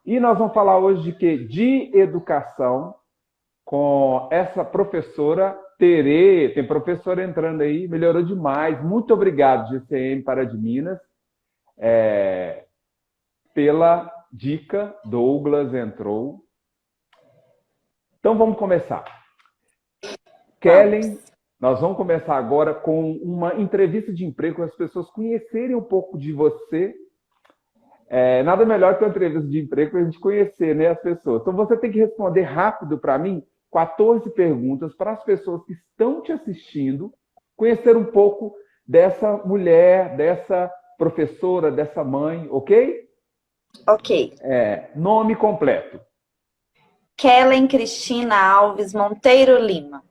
E nós vamos falar hoje de quê? De educação com essa professora Terê. Tem professora entrando aí, melhorou demais. Muito obrigado, GCM para de Minas, pela dica. Douglas entrou. Então vamos começar. Kellen, Vamos. nós vamos começar agora com uma entrevista de emprego, para as pessoas conhecerem um pouco de você. Nada melhor que uma entrevista de emprego para a gente conhecer, né, as pessoas. Então você tem que responder rápido para mim 14 perguntas para as pessoas que estão te assistindo conhecer um pouco dessa mulher, dessa professora, dessa mãe, ok? Ok. Nome completo. Kellen Cristina Alves Monteiro Lima.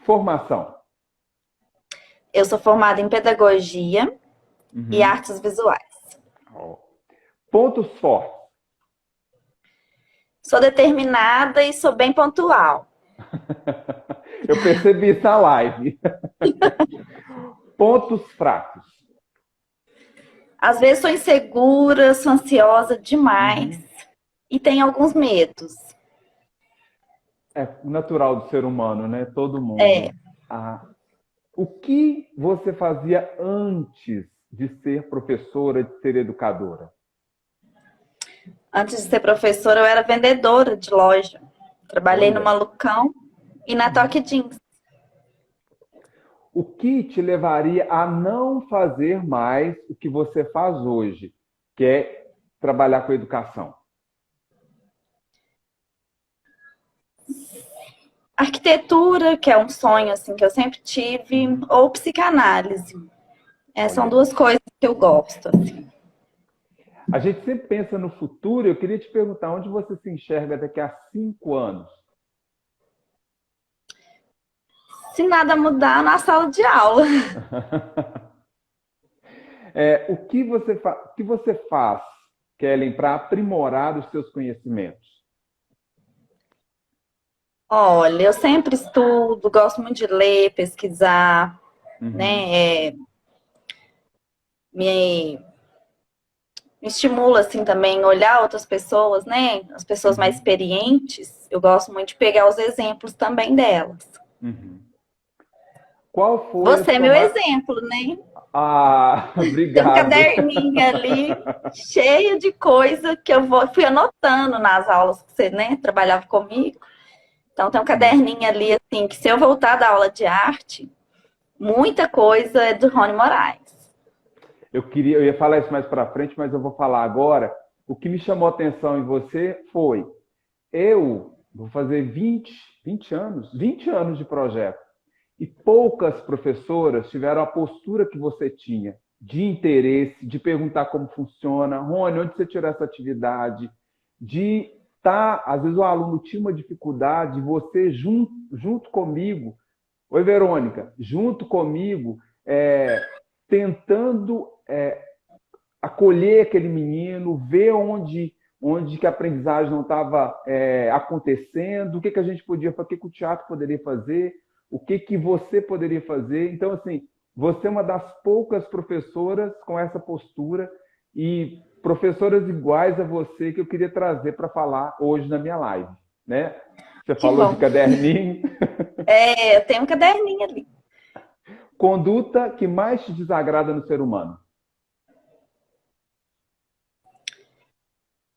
Formação. Eu sou formada em Pedagogia e Uhum. Artes Visuais. Pontos fortes. Sou determinada e sou bem pontual. Eu percebi isso na live. Pontos fracos. Às vezes sou insegura, sou ansiosa demais Uhum. e tenho alguns medos. É natural do ser humano, né? Todo É, mundo. O que você fazia antes de ser professora, de ser educadora? antes de ser professora, eu era vendedora de loja. Trabalhei no Olha. Malucão e na Toque Jeans. O que te levaria a não fazer mais o que você faz hoje, que é trabalhar com educação? Arquitetura, que é um sonho assim que eu sempre tive, Uhum. ou psicanálise. São Olha, duas coisas que eu gosto. Assim. a gente sempre pensa no futuro. Eu queria te perguntar onde você se enxerga daqui a 5 anos. Se nada mudar, na sala de aula. O que você faz, Kellen, para aprimorar os seus conhecimentos? Olha, eu sempre estudo, gosto muito de ler, pesquisar, Uhum. né? Me estimula assim também olhar outras pessoas, né? As pessoas mais Uhum. experientes. Eu gosto muito de pegar os exemplos também delas. Uhum. Qual foi a Você é sua meu maior... exemplo, né? Tem um Obrigado. caderninho ali cheio de coisa que fui anotando nas aulas que você, né, trabalhava comigo. Então tem um Sim. caderninho ali assim que se eu voltar da aula de arte, muita coisa é do Rony Moraes. Eu ia falar isso mais para frente, mas eu vou falar agora. O que me chamou a atenção em você foi, eu vou fazer 20 anos de projeto. E poucas professoras tiveram a postura que você tinha, de interesse, de perguntar como funciona. Rony, onde você tirou essa atividade? De estar, às vezes o aluno tinha uma dificuldade, você junto comigo, oi Verônica, junto comigo, tentando acolher aquele menino, ver onde que a aprendizagem não estava acontecendo, o que a gente podia fazer, o que o teatro poderia fazer, o que você poderia fazer. Então, assim, você é uma das poucas professoras com essa postura e professoras iguais a você que eu queria trazer para falar hoje na minha live, né? Você Que falou de bom. caderninho. Eu tenho um caderninho ali. Conduta que mais te desagrada no ser humano.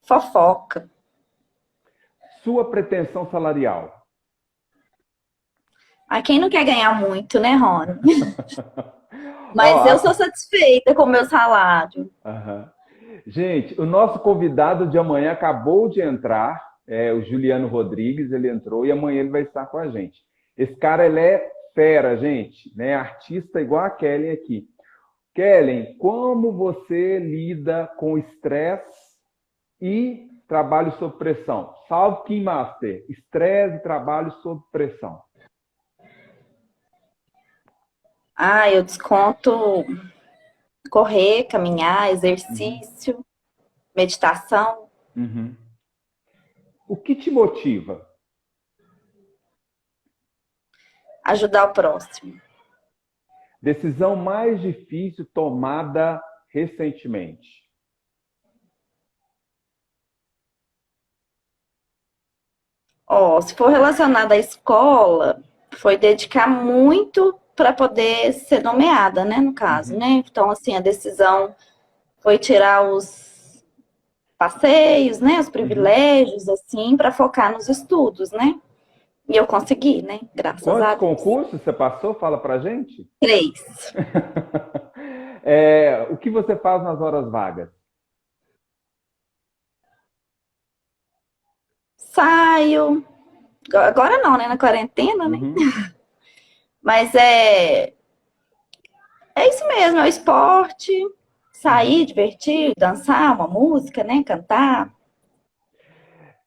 Fofoca. Sua pretensão salarial. Ah, quem não quer ganhar muito, né, Rony? Ó, Mas eu sou satisfeita com o meu salário. aham. Gente, o nosso convidado de amanhã acabou de entrar, o Juliano Rodrigues, ele entrou e amanhã ele vai estar com a gente. Esse cara, ele é fera, gente, né? Artista igual a Kellen aqui. Kellen, como você lida com estresse e trabalho sob pressão? Salve Kim Master, estresse e trabalho sob pressão. Ah, eu desconto correr, caminhar, Uhum, exercício, meditação, uhum. O que te motiva? ajudar o próximo. Decisão mais difícil tomada recentemente. Ó, se for relacionado à escola, foi dedicar muito para poder ser nomeada, né, no caso, Uhum. né? Então, assim, a decisão foi tirar os passeios, né, os Uhum. privilégios, assim, para focar nos estudos, né? E eu consegui, né? Graças Quantos a Deus. concursos você passou? Fala pra gente. 3. O que você faz nas horas vagas? Saio. Agora não, né? Na quarentena, né? Uhum. Mas é isso mesmo, é o esporte. Uhum. Sair, divertir, dançar uma música, né? Cantar.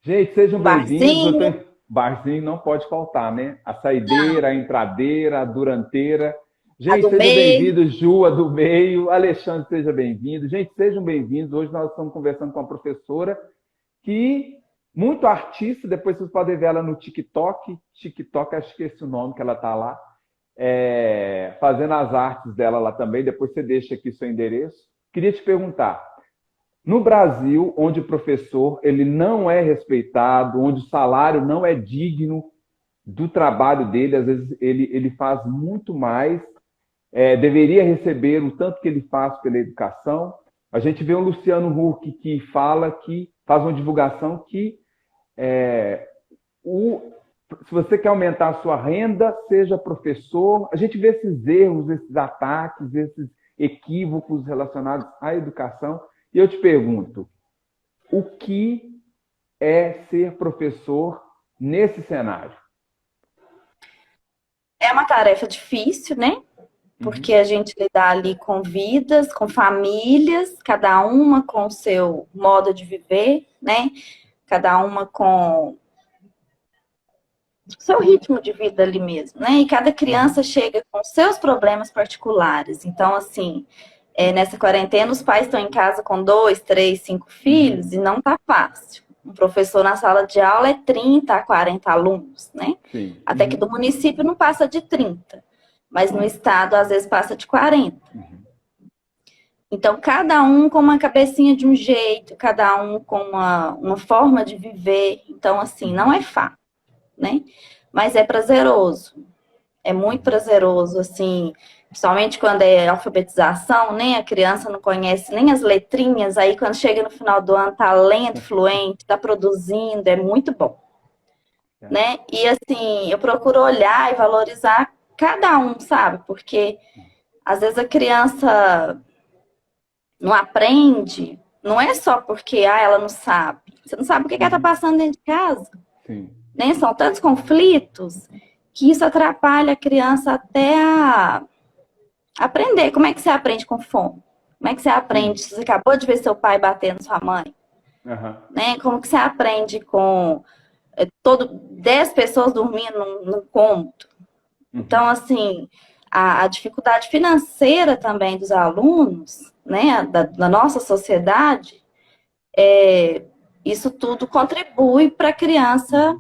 Gente, sejam Um bem-vindos. Eu barzinho. tenho... Barzinho não pode faltar, né? A saideira, a entradeira, a duranteira. A Gente, do sejam meio. bem-vindos, Ju, a do meio. Alexandre, seja bem-vindo. Gente, sejam bem-vindos. Hoje nós estamos conversando com a professora que, muito artista, depois vocês podem ver ela no TikTok. TikTok, acho que é esse o nome que ela está lá. Fazendo as artes dela lá também. Depois você deixa aqui seu endereço. Queria te perguntar, no Brasil, onde o professor ele não é respeitado, onde o salário não é digno do trabalho dele, às vezes ele faz muito mais, deveria receber o tanto que ele faz pela educação. A gente vê o Luciano Huck que fala que faz uma divulgação que é, o, se você quer aumentar a sua renda, seja professor. A gente vê esses erros, esses ataques, esses equívocos relacionados à educação. E eu te pergunto, o que é ser professor nesse cenário? É uma tarefa difícil, né? Porque Uhum, a gente lidar ali com vidas, com famílias, cada uma com o seu modo de viver, né? Cada uma com o seu ritmo de vida ali mesmo, né? E cada uhum, criança chega com seus problemas particulares. Então, assim, nessa quarentena, os pais estão em casa com 2, 3, 5 uhum. filhos e não tá fácil. Um professor na sala de aula é 30 a 40 alunos, né? Sim. Até que do Uhum, município não passa de 30, mas no estado às vezes passa de 40. uhum, Então, cada um com uma cabecinha de um jeito, cada um com uma forma de viver. Então, assim, não uhum, é fácil, né? Mas é prazeroso. É muito uhum. prazeroso, assim, principalmente quando é alfabetização, né? A criança não conhece nem as letrinhas, aí quando chega no final do ano tá lendo, fluente, tá produzindo, é muito bom, É. né? E assim, eu procuro olhar e valorizar cada um, sabe? Porque às vezes a criança não aprende, não é só porque ela não sabe. Você não sabe o que ela está Uhum, passando dentro de casa, sim. né? São tantos conflitos que isso atrapalha a criança até a aprender. Como é que você aprende com fome? Como é que você aprende Sim. se você acabou de ver seu pai batendo sua mãe? Aham. Né? Como que você aprende com 10 pessoas dormindo num cômodo? Então, Uhum. assim, a dificuldade financeira também dos alunos, né, da nossa sociedade, isso tudo contribui para a criança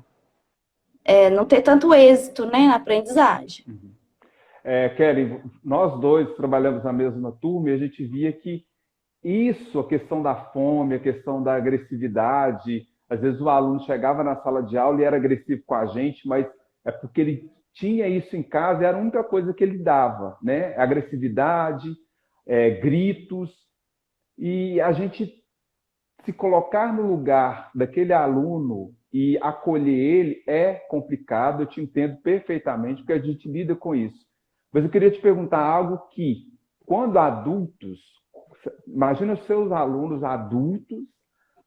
Uhum. não ter tanto êxito, né, na aprendizagem. Uhum. Kelly, nós dois trabalhamos na mesma turma e a gente via que isso, a questão da fome, a questão da agressividade, às vezes o aluno chegava na sala de aula e era agressivo com a gente, mas é porque ele tinha isso em casa e era a única coisa que ele dava, né? Agressividade, gritos, e a gente se colocar no lugar daquele aluno e acolher ele é complicado, eu te entendo perfeitamente, porque a gente lida com isso. Mas eu queria te perguntar algo que, quando adultos, imagina os seus alunos adultos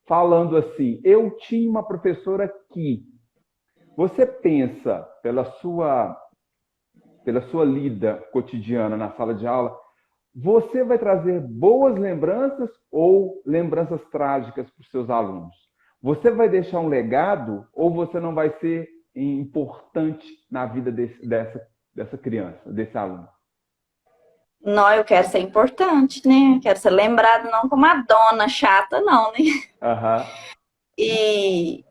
falando assim, eu tinha uma professora que, você pensa pela sua lida cotidiana na sala de aula, você vai trazer boas lembranças ou lembranças trágicas para os seus alunos? Você vai deixar um legado ou você não vai ser importante na vida dessa criança, desse aluno? Não, eu quero ser importante, né? Quero ser lembrado não como a dona chata, não, né? Aham. E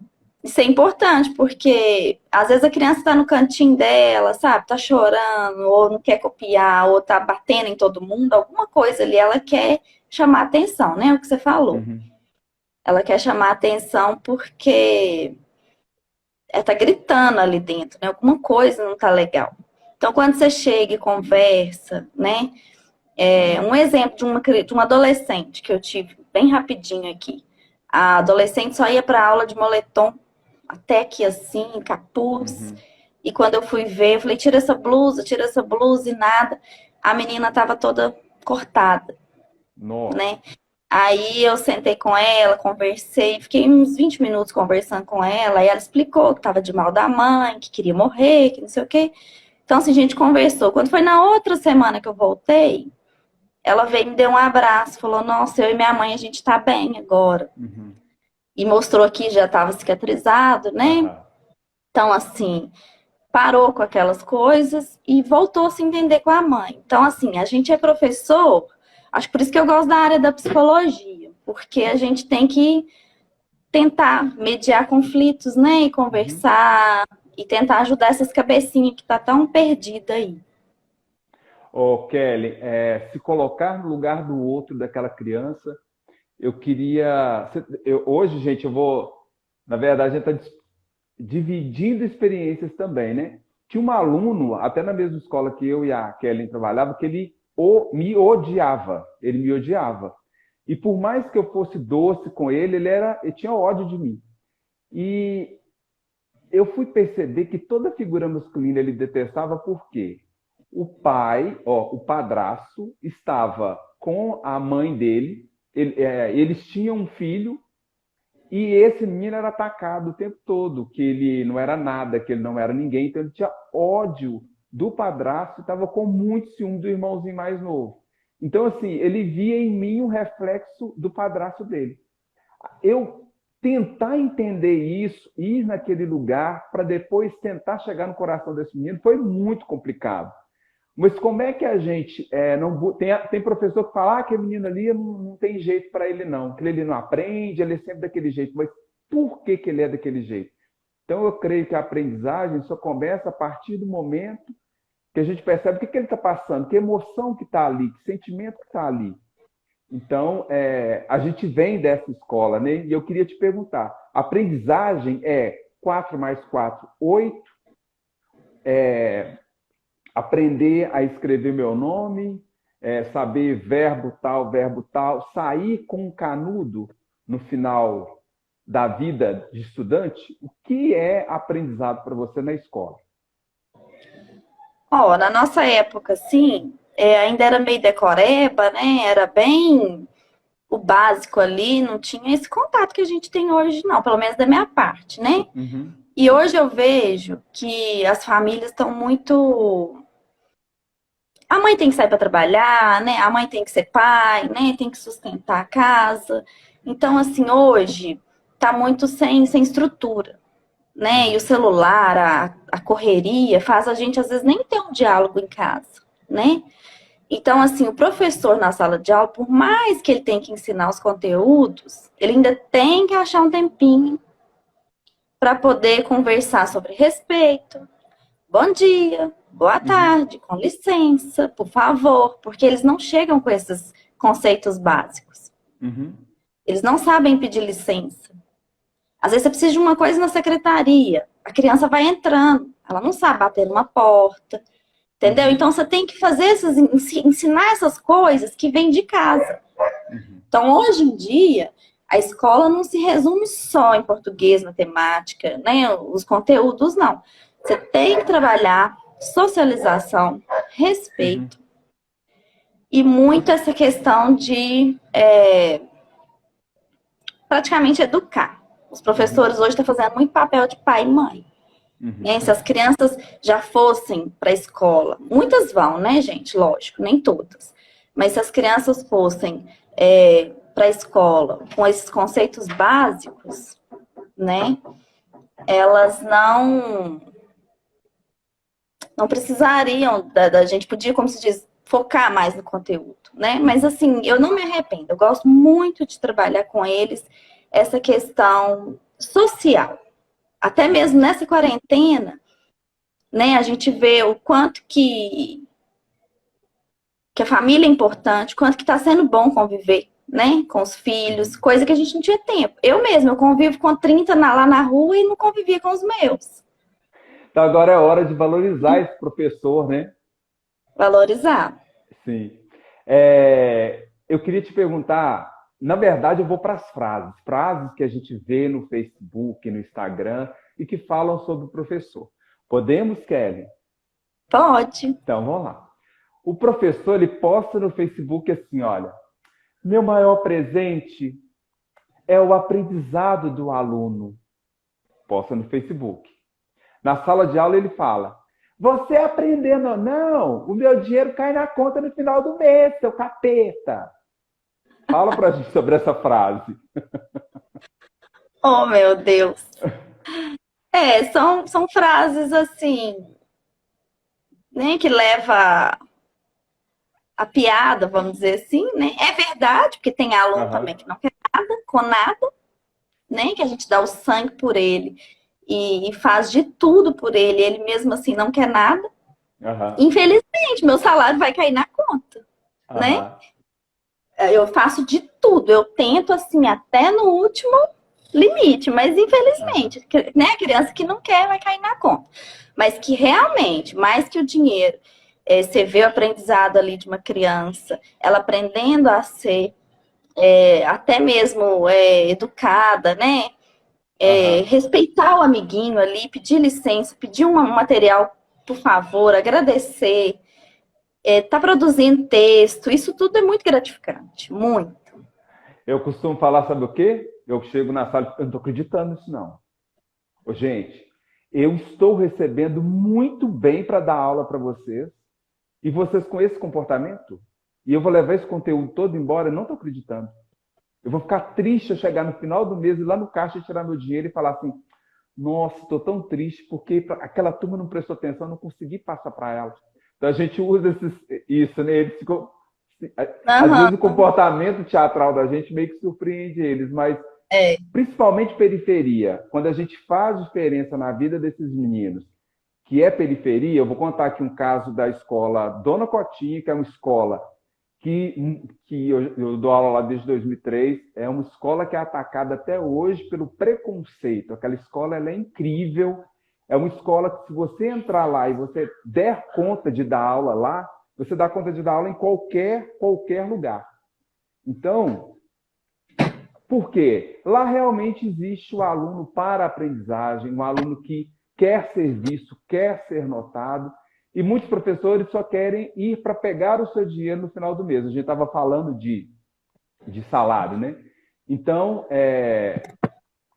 isso é importante, porque às vezes a criança está no cantinho dela, sabe? Tá chorando, ou não quer copiar, ou tá batendo em todo mundo, alguma coisa ali, ela quer chamar atenção, né? O que você falou. Uhum. Ela quer chamar atenção porque ela tá gritando ali dentro, né? Alguma coisa não tá legal. Então, quando você chega e conversa, né? Um exemplo de uma adolescente que eu tive bem rapidinho aqui. A adolescente só ia para aula de moletom, até aqui assim, capuz. E quando eu fui ver, eu falei, tira essa blusa e nada. A menina tava toda cortada, Nossa. né? Aí eu sentei com ela, conversei, fiquei uns 20 minutos conversando com ela, e ela explicou que tava de mal da mãe, que queria morrer, que não sei o quê. Então, assim, a gente conversou. Quando foi na outra semana que eu voltei, ela veio e me deu um abraço, falou, nossa, eu e minha mãe, a gente tá bem agora. E mostrou que já estava cicatrizado, né? Então, assim, parou com aquelas coisas e voltou a se entender com a mãe. Então, assim, a gente é professor, acho que por isso que eu gosto da área da psicologia, porque a gente tem que tentar mediar conflitos, né? E conversar, e tentar ajudar essas cabecinhas que tá tão perdida aí. Ô, Kelly, se colocar no lugar do outro, daquela criança, eu queria. Hoje, gente, eu vou. Na verdade, a gente está dividindo experiências também, né? Tinha um aluno, até na mesma escola que eu e a Kelly trabalhava, que ele me odiava. Ele me odiava. E por mais que eu fosse doce com ele, ele tinha ódio de mim. E eu fui perceber que toda figura masculina ele detestava por quê? O pai, o padrasto, estava com a mãe dele, eles tinham um filho, e esse menino era atacado o tempo todo, que ele não era nada, que ele não era ninguém, então ele tinha ódio do padrasto e estava com muito ciúme do irmãozinho mais novo. Então, assim, ele via em mim um reflexo do padrasto dele. Eu tentar entender isso, ir naquele lugar, para depois tentar chegar no coração desse menino, foi muito complicado. Mas como é que a gente não tem professor que fala que a menina ali não tem jeito para ele não, que ele não aprende, ele é sempre daquele jeito, mas por que ele é daquele jeito? Então eu creio que a aprendizagem só começa a partir do momento que a gente percebe o que ele está passando, que emoção que está ali, que sentimento que está ali. Então a gente vem dessa escola, né? E eu queria te perguntar, a aprendizagem é 4 mais 4, 8, aprender a escrever meu nome, saber verbo tal, sair com um canudo no final da vida de estudante. O que é aprendizado para você na escola? Na nossa época, sim, ainda era meio decoreba, né? Era bem o básico ali, não tinha esse contato que a gente tem hoje, não, pelo menos da minha parte, né? E hoje eu vejo que as famílias estão muito. A mãe tem que sair para trabalhar, né? A mãe tem que ser pai, né? Tem que sustentar a casa. Então, assim, hoje tá muito sem estrutura, né? E o celular, a correria faz a gente às vezes nem ter um diálogo em casa, né? Então, assim, o professor na sala de aula, por mais que ele tenha que ensinar os conteúdos, ele ainda tem que achar um tempinho para poder conversar sobre respeito. Bom dia, boa tarde, com licença, por favor, porque eles não chegam com esses conceitos básicos. Eles não sabem pedir licença. Às vezes você precisa de uma coisa na secretaria, a criança vai entrando, ela não sabe bater numa porta, entendeu? Então você tem que fazer ensinar essas coisas que vêm de casa. Então hoje em dia, a escola não se resume só em português, matemática, né? Os conteúdos não. Você tem que trabalhar socialização, respeito e muito essa questão de praticamente educar. Os professores hoje estão fazendo muito papel de pai e mãe. Se as crianças já fossem para a escola, muitas vão, né, gente? Lógico, nem todas. Mas se as crianças fossem para a escola com esses conceitos básicos, né, elas não precisariam da gente, podia, como se diz, focar mais no conteúdo, né? Mas assim, eu não me arrependo, eu gosto muito de trabalhar com eles essa questão social. Até mesmo nessa quarentena, né, a gente vê o quanto que a família é importante, quanto que está sendo bom conviver, né? Com os filhos, coisa que a gente não tinha tempo. Eu mesma, eu convivo com 30 lá na rua e não convivia com os meus. Então agora é hora de valorizar esse professor, né? Valorizar. Sim. Eu queria te perguntar, na verdade eu vou para as frases que a gente vê no Facebook, no Instagram e que falam sobre o professor. Podemos, Kelly? Pode. Então vamos lá. O professor, ele posta no Facebook assim, olha, meu maior presente é o aprendizado do aluno. Posta no Facebook. Na sala de aula ele fala, você aprendendo ou não, o meu dinheiro cai na conta no final do mês, seu capeta. Fala pra gente sobre essa frase. Oh, meu Deus. São frases assim, né, que leva a piada, vamos dizer assim, né? É verdade, porque tem aluno também que não quer nada, com nada, né? Que a gente dá o sangue por ele e faz de tudo por ele, ele mesmo assim não quer nada. Infelizmente, meu salário vai cair na conta, né? Eu faço de tudo, eu tento assim até no último limite, mas infelizmente, né? A criança que não quer vai cair na conta. Mas que realmente, mais que o dinheiro, você vê o aprendizado ali de uma criança, ela aprendendo a ser até mesmo educada, né? Respeitar o amiguinho ali, pedir licença, pedir um material, por favor, agradecer, tá produzindo texto, isso tudo é muito gratificante, muito. Eu costumo falar, sabe o quê? Eu chego na sala e eu não estou acreditando nisso, não. Ô, gente, eu estou recebendo muito bem para dar aula para vocês, e vocês com esse comportamento, e eu vou levar esse conteúdo todo embora, eu não estou acreditando. Eu vou ficar triste eu chegar no final do mês e ir lá no caixa tirar meu dinheiro e falar assim, nossa, estou tão triste porque aquela turma não prestou atenção, eu não consegui passar para ela. Então a gente usa isso, né? Eles ficam, às vezes o comportamento teatral da gente meio que surpreende eles, mas principalmente periferia, quando a gente faz diferença na vida desses meninos, que é periferia, eu vou contar aqui um caso da escola Dona Cotinha, que é uma escola que eu dou aula lá desde 2003, é uma escola que é atacada até hoje pelo preconceito. Aquela escola ela é incrível, é uma escola que se você entrar lá e você der conta de dar aula lá, você dá conta de dar aula em qualquer lugar. Então, por quê? Lá realmente existe o aluno para a aprendizagem, um aluno que quer ser visto, quer ser notado, e muitos professores só querem ir para pegar o seu dinheiro no final do mês. A gente estava falando de salário, né? Então,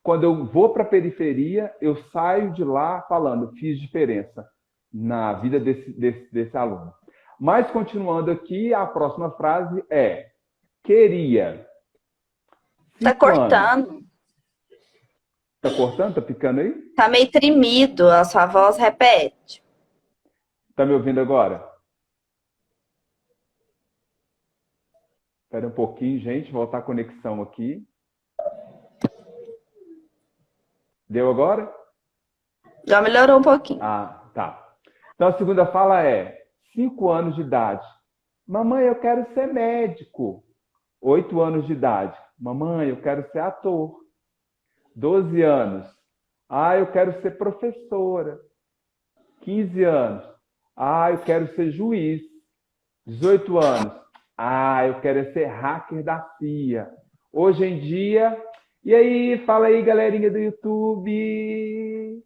quando eu vou para a periferia, eu saio de lá falando, fiz diferença na vida desse aluno. Mas, continuando aqui, a próxima frase é, queria. Tá cortando. Tá cortando? Tá picando aí? Tá meio tremido, a sua voz repete. Tá me ouvindo agora? Espera um pouquinho, gente, voltar a conexão aqui. Deu agora? Já melhorou um pouquinho. Ah, tá. Então a segunda fala é 5 anos de idade. Mamãe, eu quero ser médico. 8 anos de idade. Mamãe, eu quero ser ator. 12 anos. Eu quero ser professora. 15 anos. Eu quero ser juiz. 18 anos. Eu quero ser hacker da CIA. Hoje em dia... E aí, fala aí, galerinha do YouTube.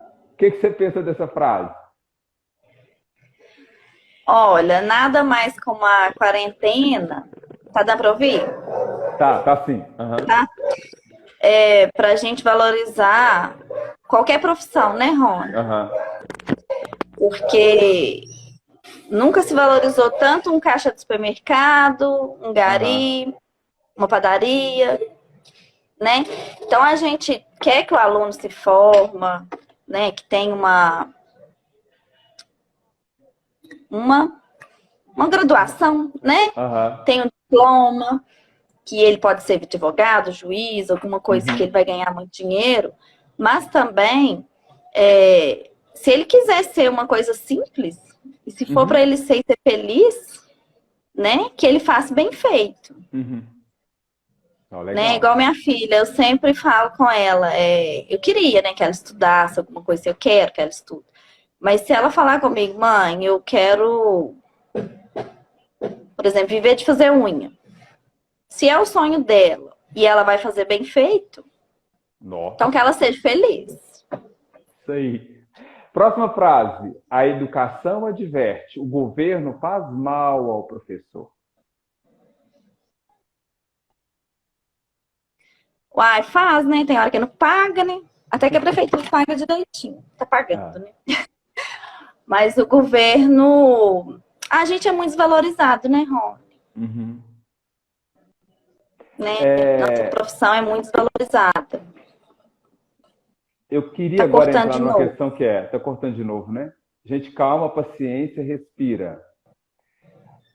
O que você pensa dessa frase? Olha, nada mais como a quarentena. Tá dando para ouvir? Tá sim. Tá? Para a gente valorizar qualquer profissão, né, Rony? Porque nunca se valorizou tanto um caixa de supermercado, um gari, uma padaria, né? Então a gente quer que o aluno se forma, né? Que tenha uma graduação, né? Tem um diploma, que ele pode ser advogado, juiz, alguma coisa que ele vai ganhar muito dinheiro, mas também se ele quiser ser uma coisa simples, e se for para ele ser feliz, né? Que ele faça bem feito. Ó, né? legal. Igual minha filha, eu sempre falo com ela, eu queria, né, que ela estudasse alguma coisa, eu quero que ela estude. Mas se ela falar comigo, mãe, eu quero, por exemplo, viver de fazer unha. Se é o sonho dela e ela vai fazer bem feito, Nossa, então que ela seja feliz. isso aí. Próxima frase. A educação adverte. O governo faz mal ao professor. Uai, faz, né? Tem hora que não paga, né? Até que a prefeitura paga direitinho. Tá Ah, pagando, né? Mas o governo. A gente é muito desvalorizado, né, Ron? uhum. Né? Nossa É, profissão é muito desvalorizada. eu queria Tá agora cortando entrar de numa novo. questão que tá cortando de novo, né? Gente, calma, paciência, respira.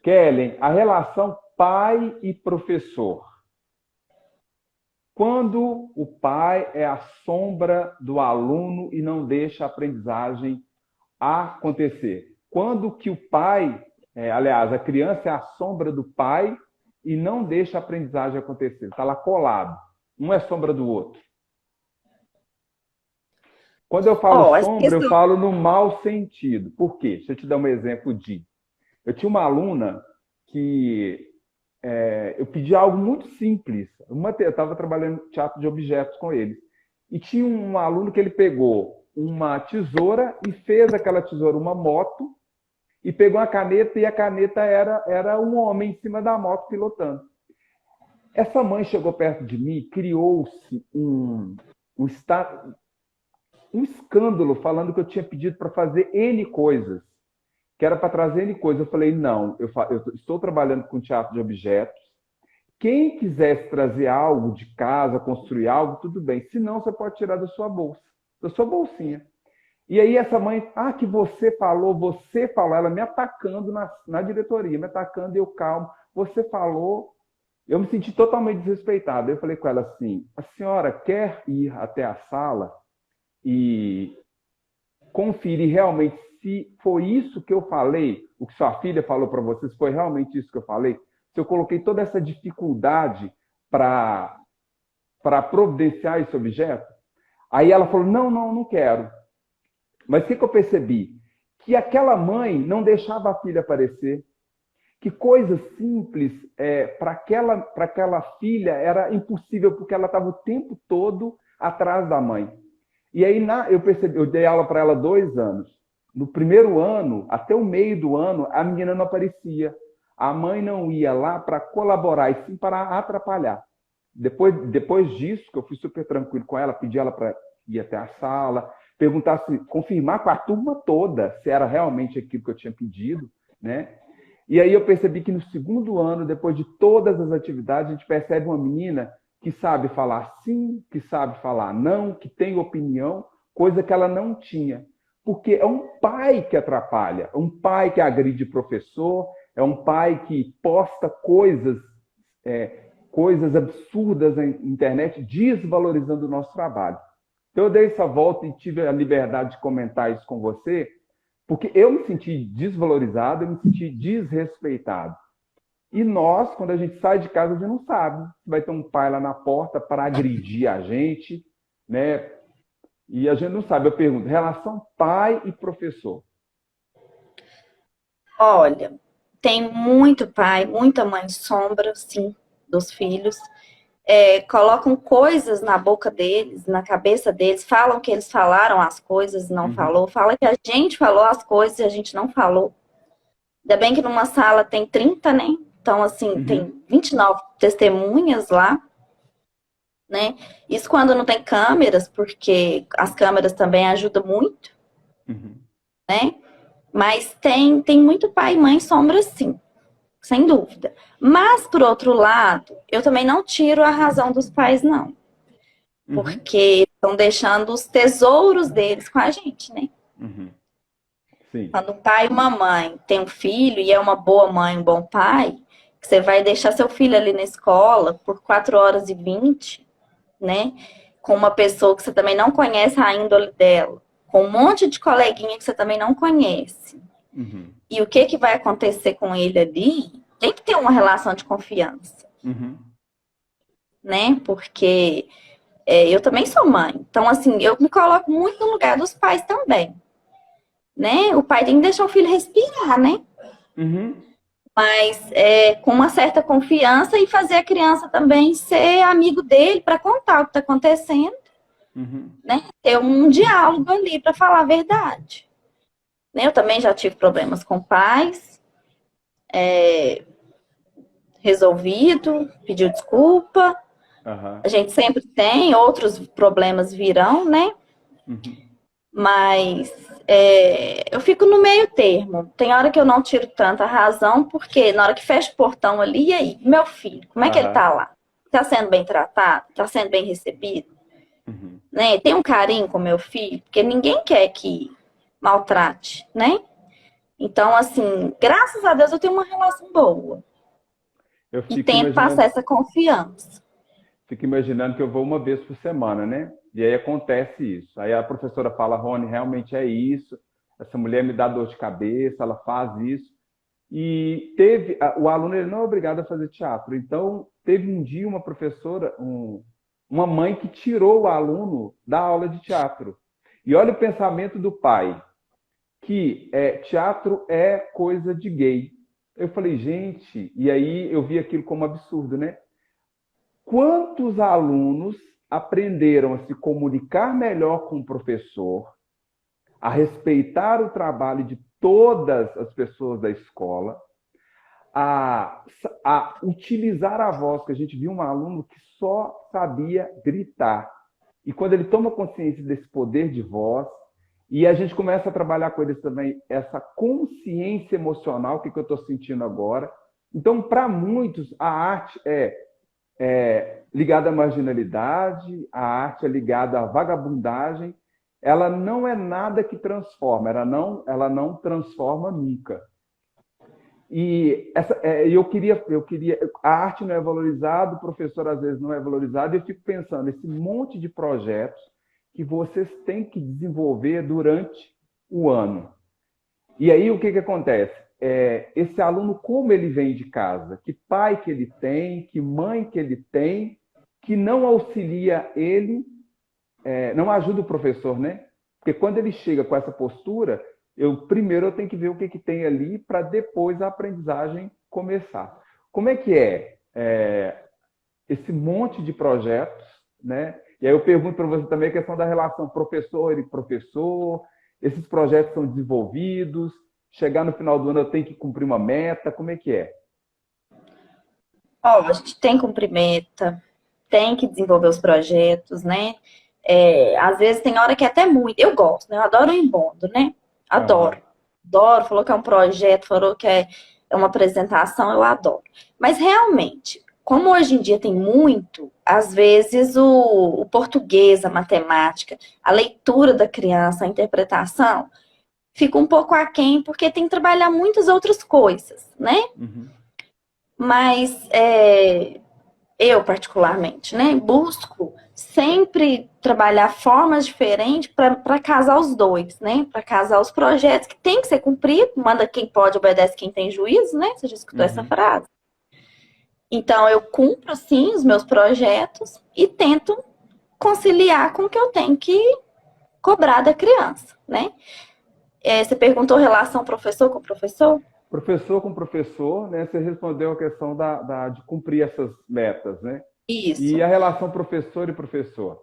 Kellen, a relação pai e professor. Quando o pai é a sombra do aluno e não deixa a aprendizagem acontecer. Quando que o pai, aliás, a criança é a sombra do pai e não deixa a aprendizagem acontecer. Está lá colado. Um é sombra do outro. Quando eu falo Ó, essa sombra, eu questão. falo no mau sentido. Por quê? Deixa eu te dar um exemplo de. Eu tinha uma aluna que eu pedi algo muito simples. Eu estava trabalhando em teatro de objetos com ele. E tinha um aluno que ele pegou uma tesoura e fez aquela tesoura uma moto e pegou a caneta e a caneta era um homem em cima da moto pilotando. Essa mãe chegou perto de mim e criou-se um, um escândalo falando que eu tinha pedido para fazer N coisas, que era para trazer N coisas. Eu falei, não, eu estou trabalhando com teatro de objetos. Quem quisesse trazer algo de casa, construir algo, tudo bem. Se não, você pode tirar da sua bolsa, da sua bolsinha. E aí essa mãe, que você falou, ela me atacando na diretoria, me atacando, e eu calmo, você falou, eu me senti totalmente desrespeitado. Eu falei com ela assim, a senhora quer ir até a sala e conferir realmente se foi isso que eu falei, o que sua filha falou para você, se foi realmente isso que eu falei, se eu coloquei toda essa dificuldade para providenciar esse objeto? Aí ela falou, não, não, não quero. Mas o que eu percebi? Que aquela mãe não deixava a filha aparecer, que coisas simples para aquela filha era impossível, porque ela estava o tempo todo atrás da mãe. E aí eu percebi, eu dei aula para ela 2 anos. No primeiro ano, até o meio do ano, a menina não aparecia. A mãe não ia lá para colaborar, e sim para atrapalhar. Depois disso, que eu fui super tranquilo com ela, pedi ela para ir até a sala, perguntar se, confirmar com a turma toda se era realmente aquilo que eu tinha pedido, né? E aí eu percebi que no segundo ano, depois de todas as atividades, a gente percebe uma menina que sabe falar sim, que sabe falar não, que tem opinião, coisa que ela não tinha. Porque é um pai que atrapalha, é um pai que agride professor, é um pai que posta coisas absurdas na internet, desvalorizando o nosso trabalho. Então eu dei essa volta e tive a liberdade de comentar isso com você, porque eu me senti desvalorizado, eu me senti desrespeitado. E nós, quando a gente sai de casa, a gente não sabe se vai ter um pai lá na porta para agredir a gente, né? E a gente não sabe. Eu pergunto, relação pai e professor. Olha, tem muito pai, muita mãe sombra, sim, dos filhos. Colocam coisas na boca deles, na cabeça deles, falam que eles falaram as coisas e não Uhum, falou, fala que a gente falou as coisas e a gente não falou. Ainda bem que numa sala tem 30, né? Então, assim, uhum, tem 29 testemunhas lá, né? Isso quando não tem câmeras, porque as câmeras também ajudam muito, uhum, né? Mas tem muito pai e mãe sombra, sim, sem dúvida. Mas, por outro lado, eu também não tiro a razão dos pais, não. uhum, Porque estão deixando os tesouros deles com a gente, né? uhum. Sim. Quando um pai e uma mãe tem um filho e é uma boa mãe, um bom pai, que você vai deixar seu filho ali na escola por 4 horas e 20, né? Com uma pessoa que você também não conhece a índole dela, com um monte de coleguinha que você também não conhece. Uhum, E o que que vai acontecer com ele ali? Tem que ter uma relação de confiança. uhum. né? Porque eu também sou mãe. Então, assim, eu me coloco muito no lugar dos pais também, né? O pai tem que deixar o filho respirar, né? Uhum, Mas com uma certa confiança e fazer a criança também ser amigo dele para contar o que está acontecendo, uhum. né? Ter um diálogo ali para falar a verdade. Né? Eu também já tive problemas com pais, resolvido, pediu desculpa. Aham. A gente sempre tem, outros problemas virão, né? Uhum. Mas eu fico no meio termo. Tem hora que eu não tiro tanta razão, porque na hora que fecha o portão ali, e aí, meu filho, como é que ele Aham. tá lá? Tá sendo bem tratado? Tá sendo bem recebido? Uhum. Né? Tem um carinho com meu filho, porque ninguém quer que maltrate, né? Então, assim, graças a Deus eu tenho uma relação boa. Eu E tento passar essa confiança. fico imaginando que eu vou uma vez por semana, né? E aí acontece isso. Aí a professora fala, Rony, realmente é isso. Essa mulher me dá dor de cabeça, ela faz isso. E o aluno ele não é obrigado a fazer teatro. Então, teve um dia uma professora, uma mãe que tirou o aluno da aula de teatro. E olha o pensamento do pai, que teatro é coisa de gay. Eu falei, gente, e aí eu vi aquilo como absurdo, né? Quantos alunos aprenderam a se comunicar melhor com o professor, a respeitar o trabalho de todas as pessoas da escola, a, a utilizar a voz, que a gente viu um aluno que só sabia gritar. E quando ele toma consciência desse poder de voz, e a gente começa a trabalhar com eles também essa consciência emocional, o que eu estou sentindo agora. Então, para muitos, a arte é ligada à marginalidade, a arte é ligada à vagabundagem. Ela não é nada que transforma, ela não transforma nunca. E a arte não é valorizada, o professor às vezes não é valorizado, e eu fico pensando, esse monte de projetos que vocês têm que desenvolver durante o ano. E aí o que acontece? Esse aluno, como ele vem de casa? Que pai que ele tem, que mãe que ele tem, que não auxilia ele, não ajuda o professor, né? Porque quando ele chega com essa postura, primeiro eu tenho que ver o que tem ali para depois a aprendizagem começar. Como é que esse monte de projetos, né? E aí eu pergunto para você também a questão da relação professor e professor, esses projetos são desenvolvidos, chegar no final do ano eu tenho que cumprir uma meta, como é que é? Ó, a gente tem que cumprir meta, tem que desenvolver os projetos, né? Às vezes tem hora que é até muito. Eu gosto, né? Eu adoro o embondo, né? Adoro. Aham, Adoro. Falou que é um projeto, falou que é uma apresentação, eu adoro. Mas realmente, como hoje em dia tem muito, às vezes o português, a matemática, a leitura da criança, a interpretação, fica um pouco aquém, porque tem que trabalhar muitas outras coisas, né? uhum, Mas eu, particularmente, né, busco sempre trabalhar formas diferentes para casar os dois, né? Para casar os projetos que tem que ser cumprido, manda quem pode, obedece quem tem juízo, né? Você já escutou essa uhum. frase? Então, eu cumpro, sim, os meus projetos e tento conciliar com o que eu tenho que cobrar da criança, né? Você perguntou relação professor com professor? Professor com professor, né? Você respondeu a questão de cumprir essas metas, né? E Isso. a relação professor e professor?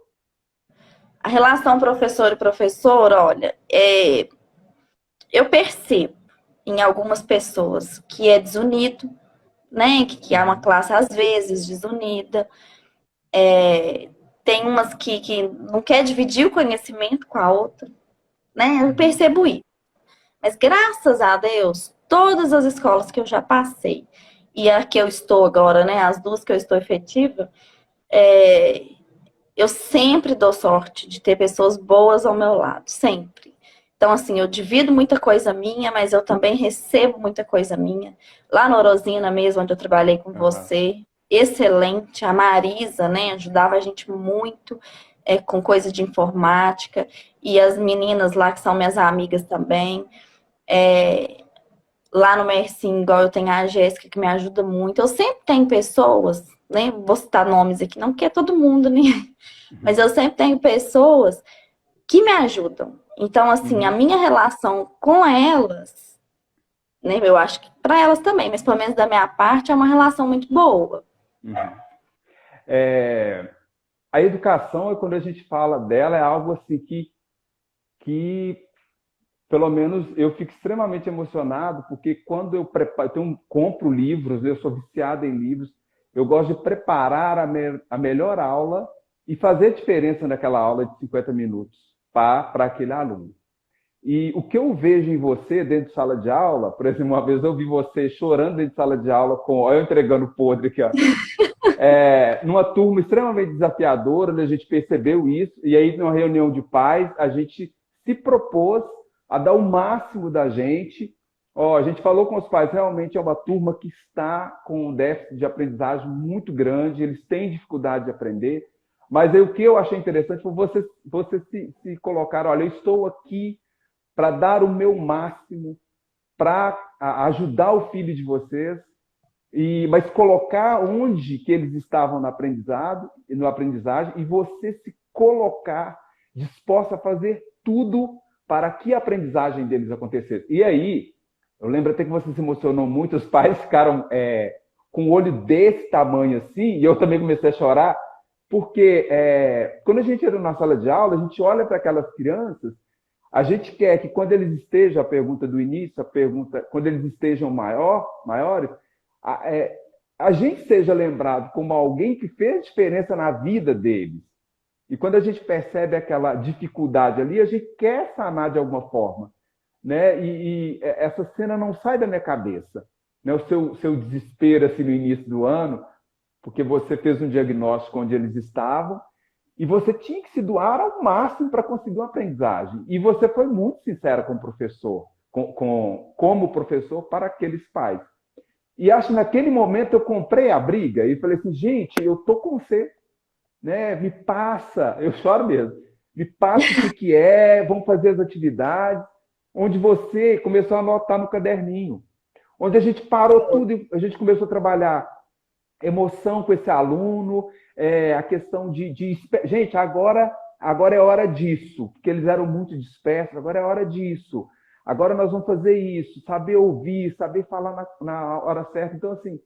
A relação professor e professor, olha, eu percebo em algumas pessoas que é desunido, né? Que há uma Uhum, classe às vezes desunida. Tem umas que não quer dividir o conhecimento com a outra, né? Eu uhum, percebo isso. Mas graças a Deus, todas as escolas que eu já passei e a que eu estou agora, né? As duas que eu estou efetiva, eu sempre dou sorte de ter pessoas boas ao meu lado, sempre. Então, assim, eu divido muita coisa minha, mas eu também recebo muita coisa minha. Lá na Orosina mesmo, onde eu trabalhei com aham, você, excelente. A Marisa, né, ajudava a gente muito com coisa de informática. E as meninas lá, que são minhas amigas também. lá no Mersim, igual eu tenho a Jéssica, que me ajuda muito. Eu sempre tenho pessoas, né? Vou citar nomes aqui, não porque é todo mundo, né? Mas eu sempre tenho pessoas que me ajudam. Então, assim, a Uhum. minha relação com elas, né? Eu acho que para elas também, mas pelo menos da minha parte, é uma relação muito boa. Uhum. É, a educação, quando a gente fala dela, é algo assim que pelo menos eu fico extremamente emocionado, porque quando eu preparo, compro livros, eu sou viciado em livros, eu gosto de preparar a melhor aula e fazer diferença naquela aula de 50 minutos para aquele aluno. E o que eu vejo em você dentro de sala de aula, por exemplo, uma vez eu vi você chorando dentro de sala de aula, olha eu entregando podre aqui, ó, numa turma extremamente desafiadora, onde a gente percebeu isso, e aí numa reunião de pais, a gente se propôs a dar o máximo da gente. Ó, a gente falou com os pais, realmente é uma turma que está com um déficit de aprendizagem muito grande, eles têm dificuldade de aprender, mas aí, o que eu achei interessante foi você se colocar, olha, eu estou aqui para dar o meu máximo, para ajudar o filho de vocês, mas colocar onde que eles estavam no aprendizagem, e você se colocar disposta a fazer tudo para que a aprendizagem deles acontecesse. E aí, eu lembro até que você se emocionou muito, os pais ficaram com o olho desse tamanho assim, e eu também comecei a chorar, porque quando a gente entra na sala de aula, a gente olha para aquelas crianças, a gente quer que quando eles estejam, a pergunta do início, quando eles estejam maiores, a, é, a gente seja lembrado como alguém que fez diferença na vida deles. E quando a gente percebe aquela dificuldade ali, a gente quer sanar de alguma forma, né? E essa cena não sai da minha cabeça, né? O seu desespero assim no início do ano, porque você fez um diagnóstico onde eles estavam e você tinha que se doar ao máximo para conseguir uma aprendizagem. E você foi muito sincera com o professor, como professor para aqueles pais. E acho que naquele momento eu comprei a briga e falei assim, gente, eu tô com você, né? Me passa, eu choro mesmo, me passa o que é, vamos fazer as atividades, onde você começou a anotar no caderninho, onde a gente parou tudo e a gente começou a trabalhar emoção com esse aluno, a questão gente, agora é hora disso, porque eles eram muito dispersos, agora é hora disso. Agora nós vamos fazer isso, saber ouvir, saber falar na hora certa. Então, assim,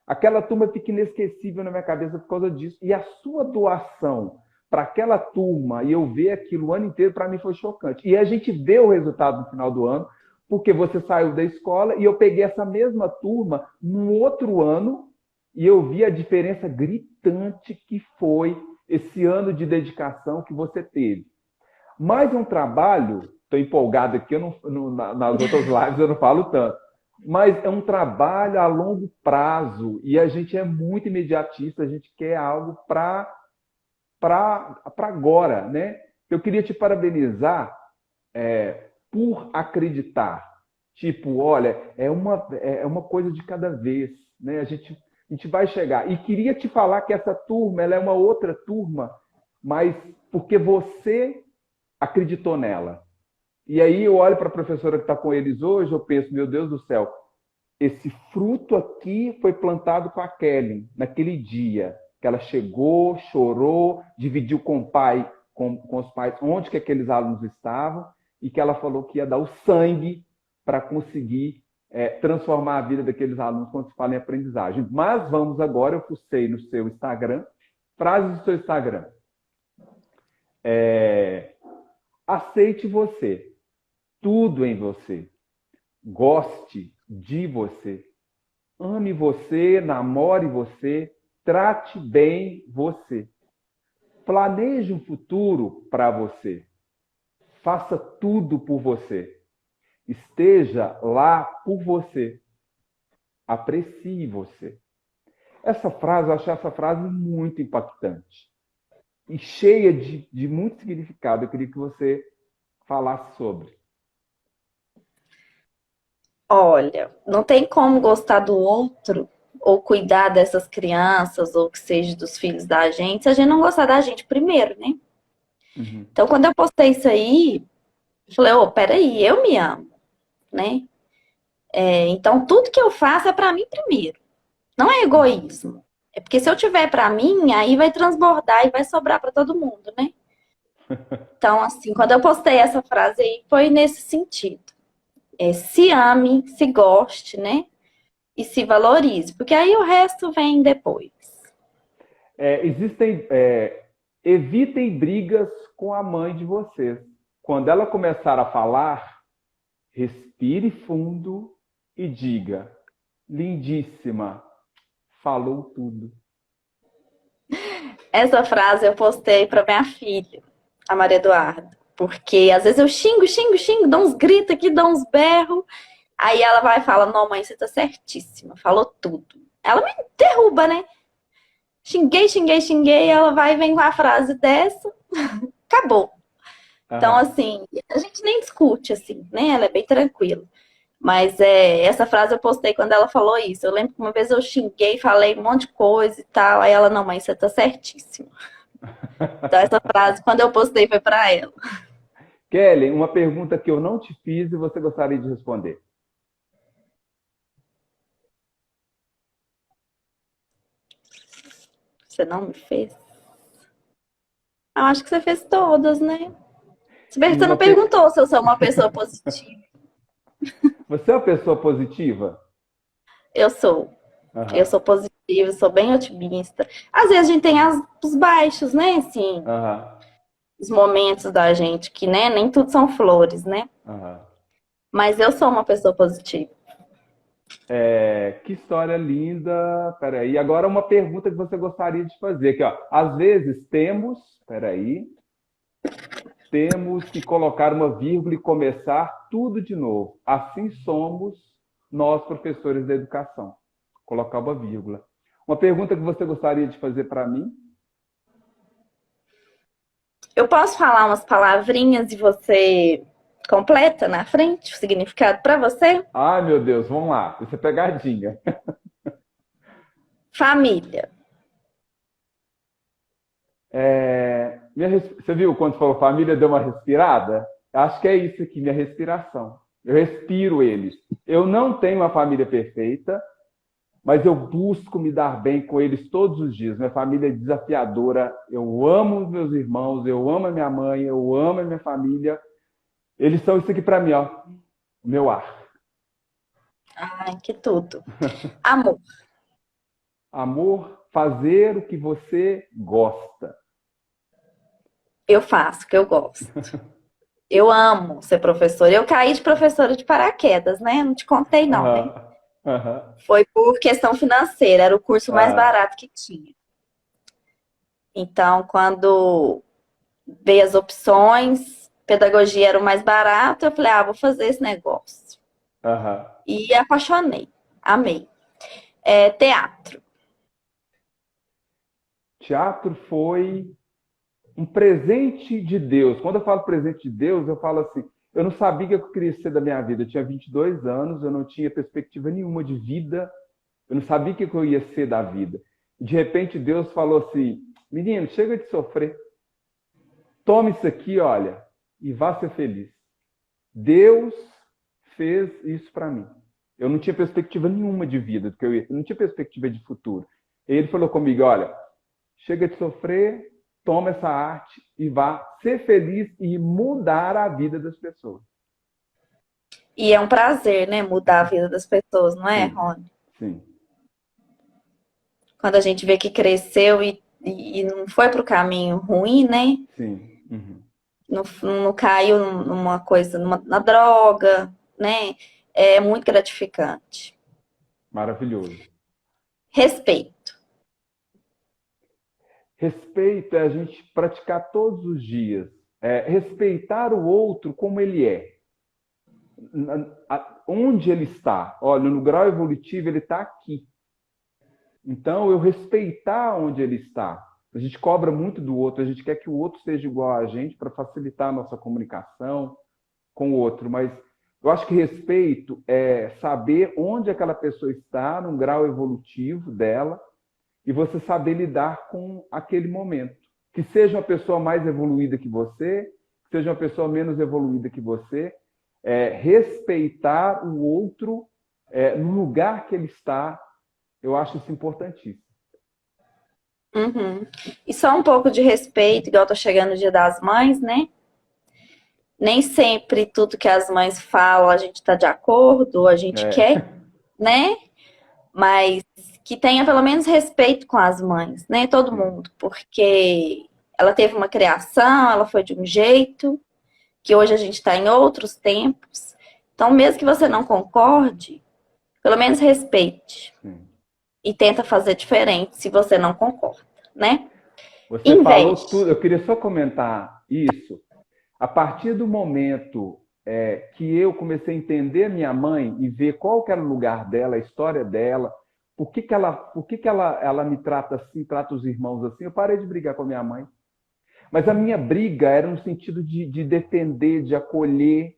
aquela turma fica inesquecível na minha cabeça por causa disso. E a sua doação para aquela turma, e eu ver aquilo o ano inteiro, para mim foi chocante. E a gente vê o resultado no final do ano, porque você saiu da escola e eu peguei essa mesma turma no outro ano e eu vi a diferença gritante que foi esse ano de dedicação que você teve. Mais um trabalho, estou empolgado aqui, nas outras lives eu não falo tanto, mas é um trabalho a longo prazo e a gente é muito imediatista, a gente quer algo para agora, né? Eu queria te parabenizar por acreditar. Tipo, olha, é uma coisa de cada vez, né? A gente vai chegar. E queria te falar que essa turma, ela é uma outra turma, mas porque você acreditou nela. E aí eu olho para a professora que está com eles hoje, eu penso, meu Deus do céu, esse fruto aqui foi plantado com a Kelly naquele dia, que ela chegou, chorou, dividiu com o pai, com os pais, onde que aqueles alunos estavam, e que ela falou que ia dar o sangue para conseguir transformar a vida daqueles alunos quando se fala em aprendizagem. Mas vamos agora, eu fucei no seu Instagram, frases do seu Instagram. Aceite você, tudo em você, goste de você, ame você, namore você, trate bem você, planeje um futuro para você, faça tudo por você, esteja lá por você, aprecie você. Essa frase, eu achei essa frase muito impactante e cheia de muito significado. Eu queria que você falasse sobre. Olha, não tem como gostar do outro ou cuidar dessas crianças ou que seja dos filhos da gente se a gente não gostar da gente primeiro, né? Uhum. Então, quando eu postei isso aí, eu falei, peraí, eu me amo, né? Então, tudo que eu faço é para mim primeiro. Não é egoísmo. É porque se eu tiver para mim, aí vai transbordar e vai sobrar para todo mundo, né? Então, assim, quando eu postei essa frase aí, foi nesse sentido. Se ame, se goste, né? E se valorize, porque aí o resto vem depois. Evitem brigas com a mãe de vocês. Quando ela começar a falar, respire fundo e diga: lindíssima, falou tudo. Essa frase eu postei para minha filha, a Maria Eduarda. Porque às vezes eu xingo, dou uns gritos aqui, dou uns berros. Aí ela vai e fala: não, mãe, você tá certíssima, falou tudo. Ela me derruba, né? Xinguei. Ela vai e vem com a frase dessa, acabou. Então, assim, a gente nem discute, assim, né? Ela é bem tranquila. Mas essa frase eu postei quando ela falou isso. Eu lembro que uma vez eu xinguei, falei um monte de coisa e tal. Aí ela: não, mãe, você tá certíssima. Então, essa frase, quando eu postei, foi pra ela. Kelly, uma pergunta que eu não te fiz e você gostaria de responder. Você não me fez? Eu acho que você fez todas, né? Se bem que você não perguntou se eu sou uma pessoa positiva. Você é uma pessoa positiva? Eu sou. Uhum. Eu sou positiva, sou bem otimista. Às vezes a gente tem os baixos, né? Assim, os momentos da gente que, né? Nem tudo são flores, né? Mas eu sou uma pessoa positiva. Que história linda. Peraí. Agora uma pergunta que você gostaria de fazer aqui, ó. Às vezes temos que colocar uma vírgula e começar tudo de novo. Assim somos nós, professores da educação. Colocar uma vírgula. Uma pergunta que você gostaria de fazer para mim? Eu posso falar umas palavrinhas e você completa na frente o significado para você? Ai, meu Deus, vamos lá. Isso é pegadinha. Família. Você viu quando falou família, deu uma respirada? Acho que é isso aqui, minha respiração. Eu respiro eles. Eu não tenho uma família perfeita, mas eu busco me dar bem com eles todos os dias. Minha família é desafiadora. Eu amo os meus irmãos, eu amo a minha mãe, eu amo a minha família. Eles são isso aqui para mim, ó. O meu ar. Ai, que tudo. Amor. Amor, fazer o que você gosta. Eu faço o que eu gosto. Eu amo ser professora. Eu caí de professora de paraquedas, né? Não te contei, não, né? Foi por questão financeira. Era o curso mais barato que tinha. Então, quando veio as opções, pedagogia era o mais barato, eu falei: vou fazer esse negócio. E apaixonei. Amei. Teatro. Teatro foi um presente de Deus. Quando eu falo presente de Deus, eu falo assim, eu não sabia o que eu queria ser da minha vida. Eu tinha 22 anos, eu não tinha perspectiva nenhuma de vida, eu não sabia o que eu ia ser da vida. De repente, Deus falou assim: menino, chega de sofrer. Toma isso aqui, olha, e vá ser feliz. Deus fez isso para mim. Eu não tinha perspectiva nenhuma de vida, do que eu não tinha perspectiva de futuro. E ele falou comigo: olha, chega de sofrer, toma essa arte e vá ser feliz e mudar a vida das pessoas. E é um prazer, né? Mudar a vida das pessoas, não é, Rony? Sim. Quando a gente vê que cresceu e não foi para o caminho ruim, né? Sim. Uhum. Não caiu numa coisa, na droga, né? É muito gratificante. Maravilhoso. Respeito. Respeito é a gente praticar todos os dias. Respeitar o outro como ele é. Onde ele está. Olha, no grau evolutivo ele está aqui. Então, eu respeitar onde ele está. A gente cobra muito do outro, a gente quer que o outro seja igual a gente para facilitar a nossa comunicação com o outro. Mas eu acho que respeito é saber onde aquela pessoa está, no grau evolutivo dela, e você saber lidar com aquele momento. Que seja uma pessoa mais evoluída que você, que seja uma pessoa menos evoluída que você, respeitar o outro no lugar que ele está, eu acho isso importantíssimo. Uhum. E só um pouco de respeito, igual tá chegando o Dia das Mães, né? Nem sempre tudo que as mães falam a gente tá de acordo, a gente É, quer, né? Mas que tenha pelo menos respeito com as mães, né? Todo sim, mundo, porque ela teve uma criação, ela foi de um jeito, que hoje a gente está em outros tempos. Então, mesmo que você não concorde, pelo menos respeite sim. e tenta fazer diferente se você não concorda, né? Você falou Inveje. tudo, eu queria só comentar isso. A partir do momento que eu comecei a entender a minha mãe e ver qual que era o lugar dela, a história dela, por que que ela me trata assim, trata os irmãos assim, eu parei de brigar com a minha mãe. Mas a minha briga era no sentido de defender, de acolher.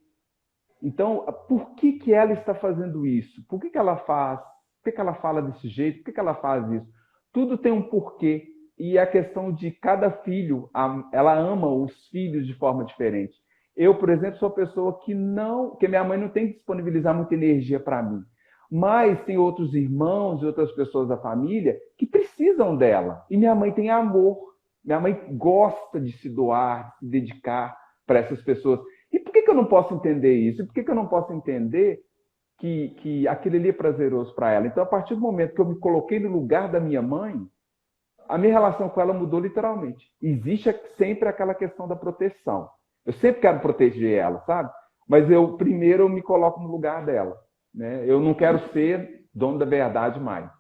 Então, por que que ela está fazendo isso? Por que que ela faz? Por que que ela fala desse jeito? Por que que ela faz isso? Tudo tem um porquê. E a questão de cada filho, ela ama os filhos de forma diferente. Eu, por exemplo, sou uma pessoa que minha mãe não tem que disponibilizar muita energia para mim. Mas tem outros irmãos e outras pessoas da família que precisam dela. E minha mãe tem amor. Minha mãe gosta de se doar, de se dedicar para essas pessoas. E por que que eu não posso entender isso? E por que que eu não posso entender que aquilo ali é prazeroso para ela? Então, a partir do momento que eu me coloquei no lugar da minha mãe, a minha relação com ela mudou literalmente. Existe sempre aquela questão da proteção. Eu sempre quero proteger ela, sabe? Mas primeiro eu me coloco no lugar dela. Né? Eu não quero ser dono da verdade mais.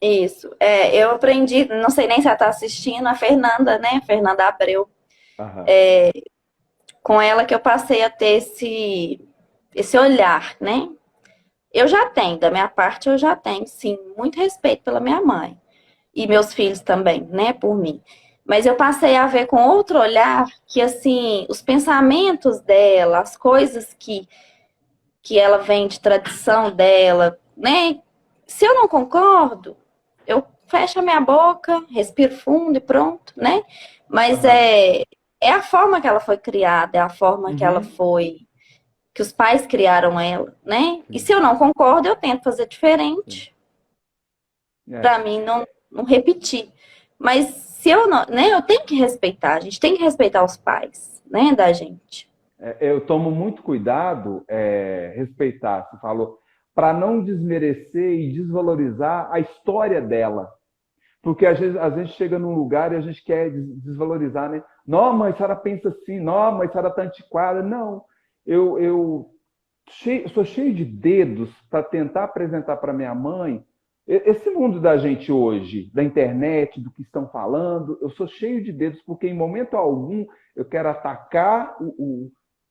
Isso. É, eu aprendi, não sei nem se ela está assistindo, a Fernanda, né? Fernanda Abreu. Aham. Com ela que eu passei a ter esse olhar, né? Eu já tenho, da minha parte, eu já tenho, sim, muito respeito pela minha mãe. E meus filhos também, né, por mim. Mas eu passei a ver com outro olhar que, assim, os pensamentos dela, as coisas que ela vem de tradição dela, né? Se eu não concordo, eu fecho a minha boca, respiro fundo e pronto, né? Mas Aham. é a forma que ela foi criada, é a forma que ela Uhum. foi, que os pais criaram ela, né? E Sim, se eu não concordo, eu tento fazer sim. diferente para É. mim não repetir. Mas se eu não, né, eu tenho que respeitar, a gente tem que respeitar os pais, né, da gente. Eu tomo muito cuidado, respeitar, você falou, para não desmerecer e desvalorizar a história dela. Porque às vezes a gente chega num lugar e a gente quer desvalorizar, né? Não, mãe, a senhora pensa assim, não, mãe, a senhora está antiquada. Não, eu sou cheio de dedos para tentar apresentar para minha mãe esse mundo da gente hoje, da internet, do que estão falando. Eu sou cheio de dedos porque em momento algum eu quero atacar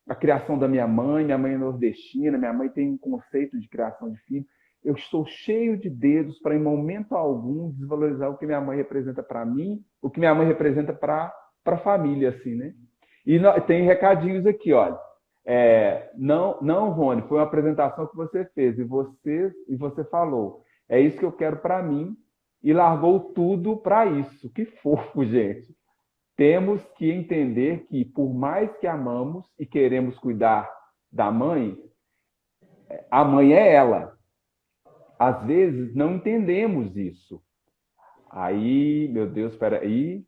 a criação da minha mãe. Minha mãe é nordestina, minha mãe tem um conceito de criação de filho. Eu estou cheio de dedos para, em momento algum, desvalorizar o que minha mãe representa para mim, o que minha mãe representa para a família, assim, né? E tem recadinhos aqui, olha. Não, não, Rony, foi uma apresentação que você fez e você falou. É isso que eu quero para mim e largou tudo para isso. Que fofo, gente. Temos que entender que, por mais que amamos e queremos cuidar da mãe, a mãe é ela. Às vezes não entendemos isso. Aí, meu Deus, espera aí,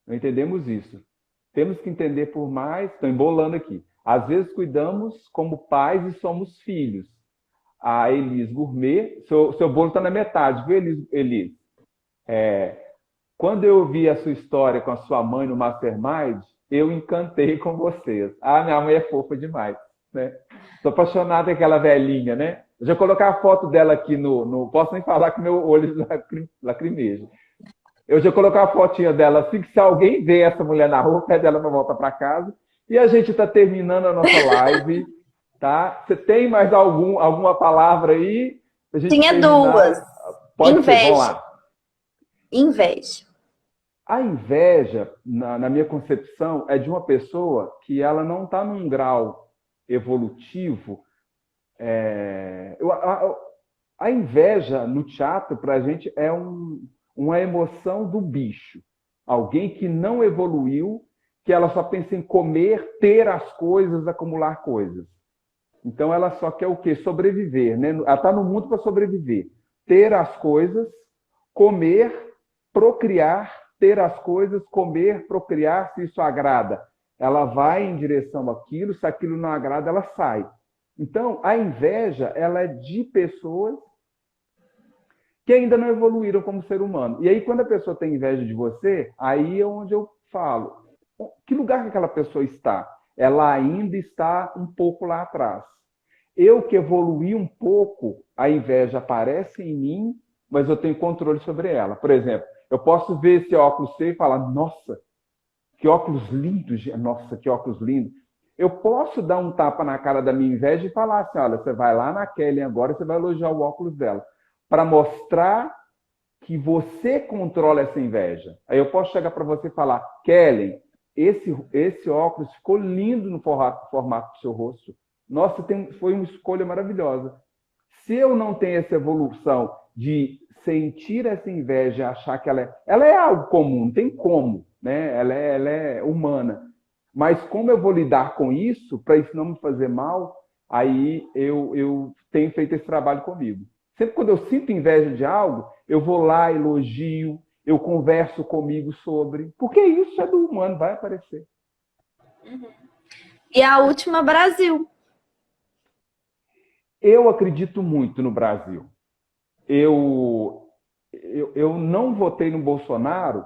não entendemos isso. Temos que entender por mais, estou embolando aqui. Às vezes cuidamos como pais e somos filhos. A Elis Gourmet, seu bolo está na metade, viu, Elis? Quando eu vi a sua história com a sua mãe no Mastermind, eu encantei com vocês. Ah, minha mãe é fofa demais, né? Sou apaixonado com aquela velhinha, né? Eu já colocar a foto dela aqui no posso nem falar que meu olho lacrimeja. Eu já colocar a fotinha dela assim, que se alguém vê essa mulher na rua, pede ela para voltar para casa. E a gente está terminando a nossa live, tá? Você tem mais alguma palavra aí para a gente Tinha duas. terminar? Pode ser, vamos Inveja. lá. Inveja. A inveja, na minha concepção, é de uma pessoa que ela não está num grau evolutivo. A inveja no teatro, para a gente, é uma emoção do bicho. Alguém que não evoluiu, que ela só pensa em comer, ter as coisas, acumular coisas. Então ela só quer o quê? Sobreviver, né? Ela está no mundo para sobreviver. Ter as coisas, comer, procriar, ter as coisas, comer, procriar, se isso agrada. Ela vai em direção àquilo, se aquilo não agrada, ela sai. Então, a inveja, ela é de pessoas que ainda não evoluíram como ser humano. E aí, quando a pessoa tem inveja de você, aí é onde eu falo, que lugar que aquela pessoa está? Ela ainda está um pouco lá atrás. Eu que evoluí um pouco, a inveja aparece em mim, mas eu tenho controle sobre ela. Por exemplo, eu posso ver esse óculos seu e falar, nossa, que óculos lindos, nossa, que óculos lindo. Eu posso dar um tapa na cara da minha inveja e falar assim, olha, você vai lá na Kelly agora e você vai elogiar o óculos dela, para mostrar que você controla essa inveja. Aí eu posso chegar para você e falar, Kelly, esse óculos ficou lindo no formato do seu rosto. Nossa, foi uma escolha maravilhosa. Se eu não tenho essa evolução de sentir essa inveja e achar que ela é algo comum, não tem como, né? Ela é humana. Mas como eu vou lidar com isso, para isso não me fazer mal, aí eu tenho feito esse trabalho comigo. Sempre quando eu sinto inveja de algo, eu vou lá, elogio, eu converso comigo sobre. Porque isso é do humano, vai aparecer. E a última, Brasil. Eu acredito muito no Brasil. Eu não votei no Bolsonaro,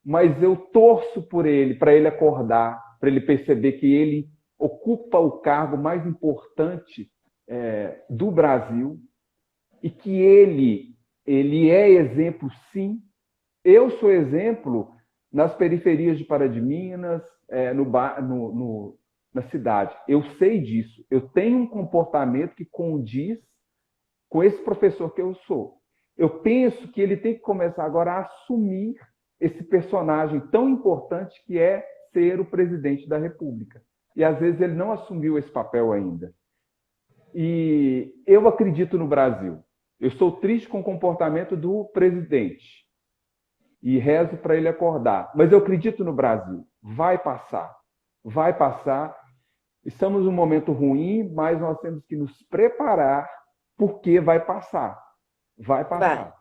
mas eu torço por ele, para ele acordar, para ele perceber que ele ocupa o cargo mais importante do Brasil e que ele é exemplo, sim. Eu sou exemplo nas periferias de Pará de Minas, na cidade. Eu sei disso. Eu tenho um comportamento que condiz com esse professor que eu sou. Eu penso que ele tem que começar agora a assumir esse personagem tão importante que é ser o presidente da República. E às vezes ele não assumiu esse papel ainda. E eu acredito no Brasil. Eu estou triste com o comportamento do presidente e rezo para ele acordar. Mas eu acredito no Brasil. Vai passar. Vai passar. Estamos num momento ruim, mas nós temos que nos preparar porque vai passar. Vai passar.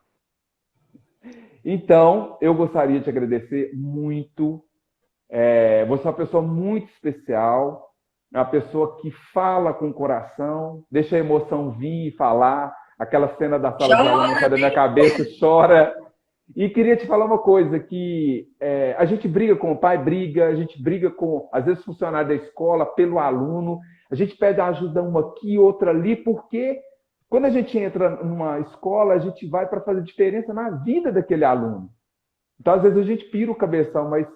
Então, eu gostaria de te agradecer muito. Você é uma pessoa muito especial, é uma pessoa que fala com o coração, deixa a emoção vir e falar. Aquela cena da sala de aula não sai da minha cabeça, chora. E queria te falar uma coisa, que a gente briga com o pai, a gente briga com, às vezes, funcionário da escola, pelo aluno, a gente pede ajuda uma aqui, outra ali, porque quando a gente entra numa escola, a gente vai para fazer diferença na vida daquele aluno. Então, às vezes, a gente pira o cabeção, mas...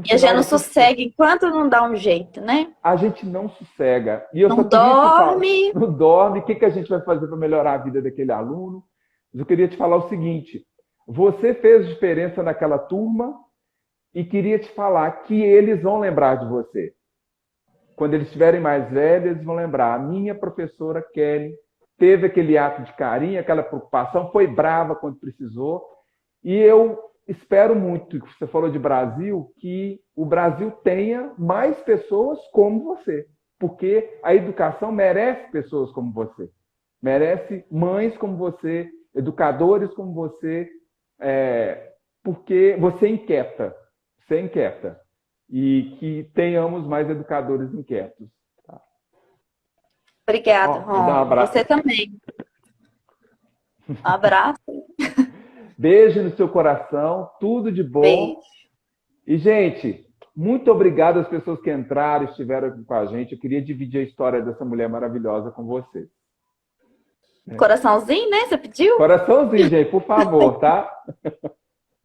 E a gente não sossega enquanto não dá um jeito, né? A gente não sossega. E eu não só dorme. Não dorme. O que a gente vai fazer para melhorar a vida daquele aluno? Mas eu queria te falar o seguinte. Você fez diferença naquela turma e queria te falar que eles vão lembrar de você. Quando eles estiverem mais velhos, eles vão lembrar. A minha professora Kelly teve aquele ato de carinho, aquela preocupação, foi brava quando precisou. E eu espero muito, que você falou de Brasil, que o Brasil tenha mais pessoas como você. Porque a educação merece pessoas como você. Merece mães como você, educadores como você, porque você inquieta. Você inquieta. E que tenhamos mais educadores inquietos. Tá? Obrigada, Ron. Você também. Um abraço. Beijo no seu coração, tudo de bom. Beijo. E, gente, muito obrigado às pessoas que entraram, estiveram aqui com a gente. Eu queria dividir a história dessa mulher maravilhosa com vocês. Coraçãozinho, né? Você pediu? Coraçãozinho, gente, por favor, tá?